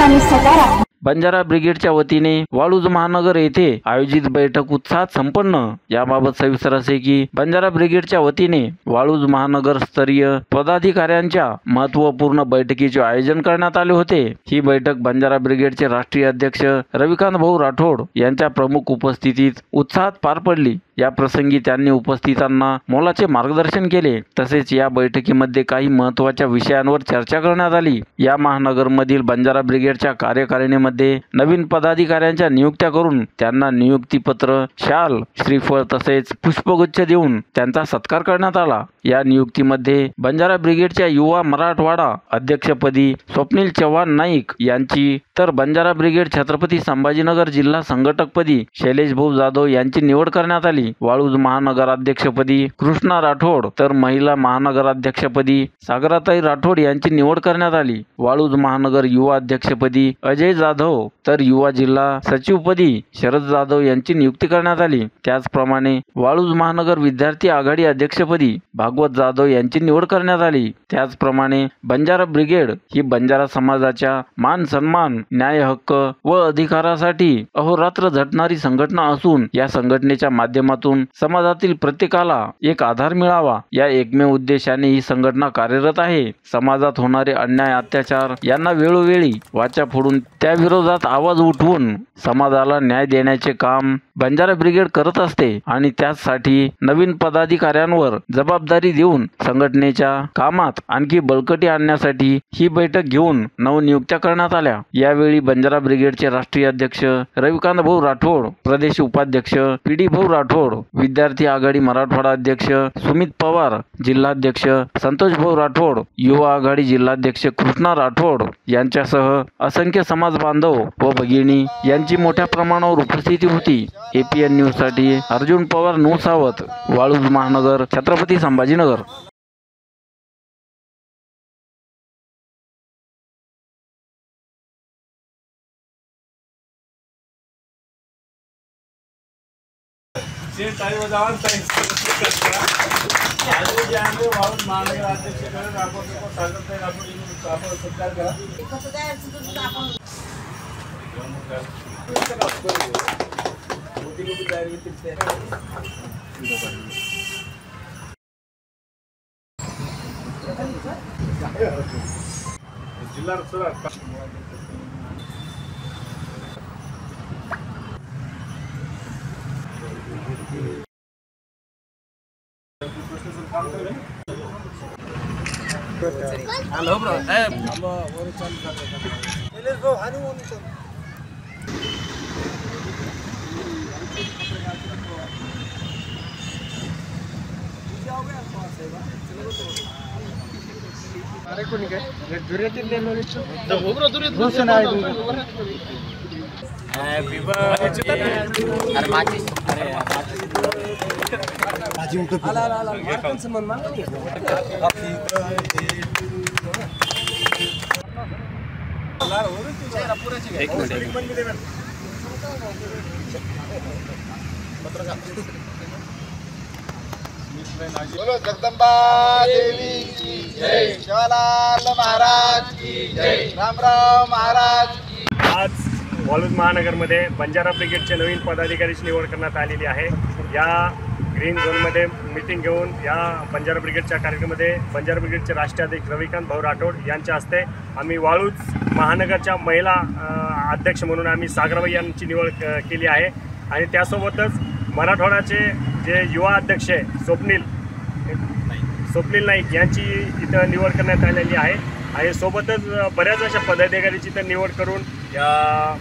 आणि सकारात्मक बंजारा ब्रिगेडच्या वतीने वाळूज महानगर येथे आयोजित बैठक उत्साहात संपन्न। याबाबत सविस्तर असे की बंजारा ब्रिगेडच्या वतीने वाळूज महानगर स्तरीय पदाधिकाऱ्यांच्या महत्त्वपूर्ण बैठकीचे आयोजन करण्यात आले होते। ही बैठक बंजारा ब्रिगेडचे राष्ट्रीय अध्यक्ष रविकांत भाऊ राठोड यांच्या प्रमुख उपस्थितीत उत्साहात पार पडली। या प्रसंगी त्यांनी उपस्थितांना मोलाचे मार्गदर्शन केले। तसेच या बैठकीमध्ये काही महत्त्वाच्या विषयांवर चर्चा करण्यात आली। या महानगरमधील बंजारा ब्रिगेडच्या कार्यकारिणीमध्ये नवीन पदाधिकाऱ्यांच्या नियुक्त्या करून त्यांना नियुक्तीपत्र, शाल, श्रीफळ तसेच पुष्पगुच्छ देऊन त्यांचा सत्कार करण्यात आला। या नियुक्तीमध्ये बंजारा ब्रिगेडच्या युवा मराठवाडा अध्यक्षपदी स्वप्नील चव्हाण नाईक यांची, तर बंजारा ब्रिगेड छत्रपती संभाजीनगर जिल्हा संघटकपदी शैलेश भाऊ जाधव यांची निवड करण्यात आली। वाळूज महानगराध्यक्षपदी कृष्णा राठोड, तर महिला महानगराध्यक्षपदी सागराताई राठोड यांची निवड करण्यात आली। वाळूज महानगर युवा अध्यक्षपदी अजय जाधव, तर युवा जिल्हा सचिवपदी शरद जाधव यांची नियुक्ती करण्यात आली। त्याचप्रमाणे वाळूज महानगर विद्यार्थी आघाडी अध्यक्षपदी भागवत जाधव यांची निवड करण्यात आली। त्याचप्रमाणे बंजारा ब्रिगेड ही बंजारा समाजाच्या मान सन्मान, न्याय, हक्क व अधिकारासाठी अहोरात्र झटणारी संघटना असून या संघटनेच्या माध्यमातून समाजातील प्रत्येकाला एक आधार मिळावा या एकमेव उद्देशाने ही संघटना कार्यरत आहे। समाजात होणारे अन्याय, अत्याचार यांना वेळोवेळी वाचा फोडून त्या विरोधात आवाज उठवून समाजाला न्याय देण्याचे काम बंजारा ब्रिगेड करत असते आणि त्यासाठी नवीन पदाधिकाऱ्यांवर जबाबदारी देऊन संघटनेच्या कामात आणखी बळकटी आणण्यासाठी ही बैठक घेऊन नवनियुक्त्या करण्यात आल्या। यावेळी बंजारा ब्रिगेडचे राष्ट्रीय अध्यक्ष रविकांत भाऊ राठोड, प्रदेश उपाध्यक्ष पीडी भाऊ राठोड, विद्यार्थी आघाडी मराठवाडा अध्यक्ष सुमित पवार, जिल्हाध्यक्ष संतोष भाऊ राठोड, युवा आघाडी जिल्हाध्यक्ष कृष्णा राठोड यांच्यासह असंख्य समाज बांधव व भगिनी यांची मोठ्या प्रमाणावर उपस्थिती होती। APN न्यूज साठी अर्जुन पवार, नौसावत, वाळूज महानगर, छत्रपती संभाजीनगर। हेलो ब्रो, अरे कोणी काय दुर्यातील हॅपी बर्थडे अरे माची अरे भाजी उठत आला मन मान एक मिनिट बोलो जगदंबा देवी की जय, शिवालाल महाराज की जय, रामराव महाराज की। आज वाळूज महानगरमध्ये बंजारा ब्रिगेडचे नवीन पदाधिकारीची निवड करण्यात आलेली आहे। या ग्रीन झोनमध्ये मीटिंग घेऊन या बंजारा ब्रिगेडच्या कार्यक्रमामध्ये बंजारा ब्रिगेडचे राष्ट्रीय अध्यक्ष रविकांत भाऊ राठोड यांच्या हस्ते आम्ही वाळूज महानगरच्या महिला अध्यक्ष म्हणून आम्ही सागराबाई यांची निवड केली आहे आणि त्यासोबतच मराठवाड्याचे जे युवा अध्यक्ष स्वप्नील नाईक यांची इथं निवड करण्यात आलेली आहे आणि सोबतच बऱ्याच अशा पदाधिकाऱ्यांची तर निवड करून या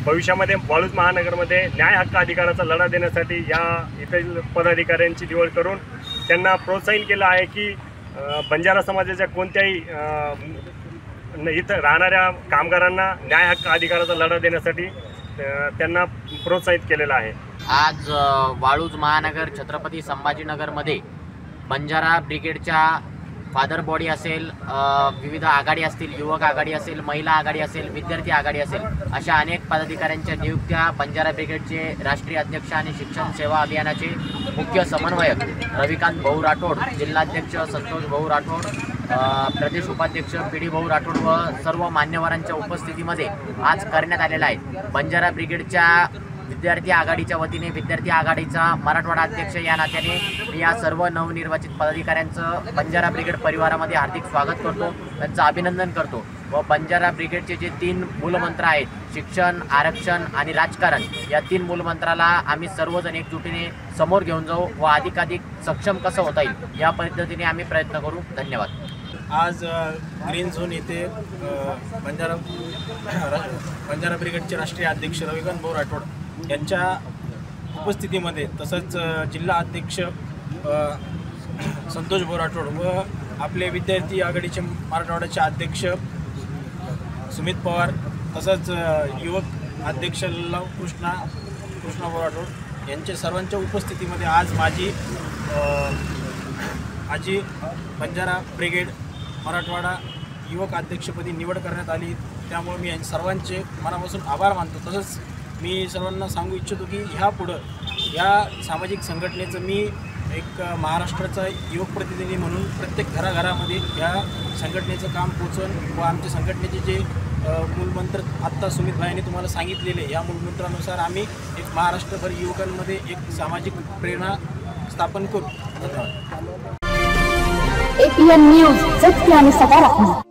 भविष्यामध्ये वाळूज महानगरमध्ये न्याय हक्क अधिकाराचा लढा देण्यासाठी या इथील पदाधिकाऱ्यांची निवड करून त्यांना प्रोत्साहित केलं आहे की बंजारा समाजाच्या कोणत्याही इथं राहणाऱ्या कामगारांना न्याय हक्क अधिकाराचा लढा देण्यासाठी त्यांना प्रोत्साहित केलेलं आहे। आज वाळूज महानगर छत्रपती संभाजीनगरमध्ये बंजारा ब्रिगेडच्या फादर बॉडी असेल, विविध आघाडी असतील, युवक आघाडी असेल, महिला आघाडी असेल, विद्यार्थी आघाडी असेल, अशा अनेक पदाधिकाऱ्यांच्या नियुक्त्या बंजारा ब्रिगेडचे राष्ट्रीय अध्यक्ष आणि शिक्षण सेवा अभियानाचे मुख्य समन्वयक रविकांत भाऊ राठोड, जिल्हाध्यक्ष संतोष भाऊ राठोड, प्रदेश उपाध्यक्ष PD भाऊ राठोड व सर्व मान्यवरांच्या उपस्थितीमध्ये आज करण्यात आलेला आहे। बंजारा ब्रिगेडच्या विद्यार्थी आघाडीच्या वतीने, विद्यार्थी आघाडीचा मराठवाडा अध्यक्ष या नात्याने मी या सर्व नवनिर्वाचित पदाधिकाऱ्यांचं बंजारा ब्रिगेड परिवारामध्ये हार्दिक स्वागत करतो, त्यांचं अभिनंदन करतो व बंजारा ब्रिगेडचे जे 3 मूलमंत्र आहेत, शिक्षण, आरक्षण आणि राजकारण, या 3 मूलमंत्राला आम्ही सर्वजण एकजुटीने समोर घेऊन जाऊ व अधिकाधिक सक्षम कसं होता येईल या पद्धतीने आम्ही प्रयत्न करू। धन्यवाद। आज ग्रीन झोन येथे बंजारा ब्रिगेडचे राष्ट्रीय अध्यक्ष रविकांत भाऊ राठोड यांच्या उपस्थितीमध्ये, तसंच जिल्हा अध्यक्ष संतोष भाऊ राठोड व आपले विद्यार्थी आघाडीचे मराठवाड्याचे अध्यक्ष सुमित पवार, तसंच युवक अध्यक्ष कृष्णा भाऊ राठोड यांच्या सर्वांच्या उपस्थितीमध्ये आज माझी बंजारा ब्रिगेड मराठवाडा युवक अध्यक्षपदी निवड करण्यात आली। त्यामुळे मी सर्वांचे मनापासून आभार मानतो। तसंच मी सर्वांना सांगू इच्छितो की ह्यापुढं या सामाजिक संघटनेचं मी एक महाराष्ट्राचा युवक प्रतिनिधी म्हणून प्रत्येक घराघरामध्ये या संघटनेचं काम पोचवून व आमच्या संघटनेचे जे मूलमंत्र आत्ता सुमित भाईंनी तुम्हाला सांगितलेले, या मूलमंत्रानुसार आम्ही एक महाराष्ट्रभर युवकांमध्ये एक सामाजिक प्रेरणा स्थापन करू। धन्यवाद। APN न्यूज सत्य आणि सकारात्मक।